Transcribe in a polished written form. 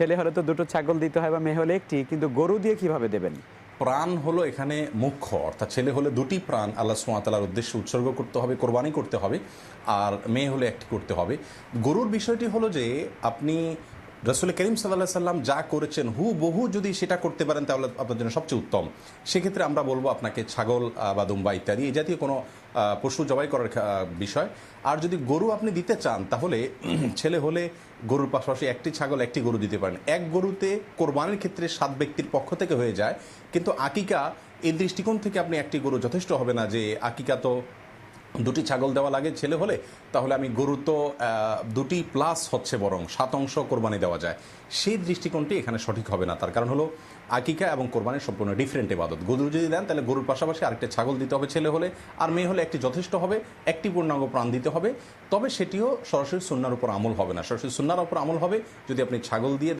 ছেলে হলে তো দুটো ছাগল দিতে হয় বা মেয়ে হলে একটি, কিন্তু গরু দিয়ে কিভাবে দেবেন? প্রাণ হলো এখানে মুখ্য, অর্থাৎ ছেলে হলে দুটি প্রাণ আল্লাহ সুবহানাহু ওয়া তাআলার উদ্দেশ্যে উৎসর্গ করতে হবে, কোরবানি করতে হবে, আর মেয়ে হলে একটি করতে হবে। গরুর বিষয়টি হলো যে আপনি রাসূল করিম সাল্লাল্লাহু আলাইহি সাল্লাম যা করেছেন হুবহু যদি সেটা করতে পারেন তাহলে আপনার জন্য সবচেয়ে উত্তম। সেক্ষেত্রে আমরা বলবো আপনাকে ছাগল বা দুম্বা ইত্যাদি এই জাতীয় কোনো পশু জবাই করার বিষয়। আর যদি গরু আপনি দিতে চান তাহলে ছেলে হলে গরুর পাশাপাশি একটি ছাগল একটি গরু দিতে পারেন। এক গরুতে কোরবানির ক্ষেত্রে 7 ব্যক্তির পক্ষ থেকে হয়ে যায়, কিন্তু আকিকা এই দৃষ্টিকোণ থেকে আপনি একটি গরু যথেষ্ট হবে না যে আকিকা তো দুটি ছাগল দেওয়া লাগে ছেলে হলে, তাহলে আমি গরু তো দুটি প্লাস হচ্ছে বরং 7 অংশ কোরবানি দেওয়া যায়। সেই দৃষ্টিকোণটি এখানে সঠিক হবে না। তার কারণ হলো আকিকা এবং কোরবানির সম্পূর্ণ ডিফারেন্ট ইবাদত। গরু যদি দেন তাহলে গরুর পাশাপাশি আরেকটা ছাগল দিতে হবে ছেলে হলে, আর মেয়ে হলে একটি যথেষ্ট হবে, একটি পূর্ণাঙ্গ প্রাণ দিতে হবে। তবে সেটিও সরাসরি সুন্নাহর উপর আমল হবে না, সরাসরি সুন্নাহর উপর আমল হবে যদি আপনি ছাগল দিয়ে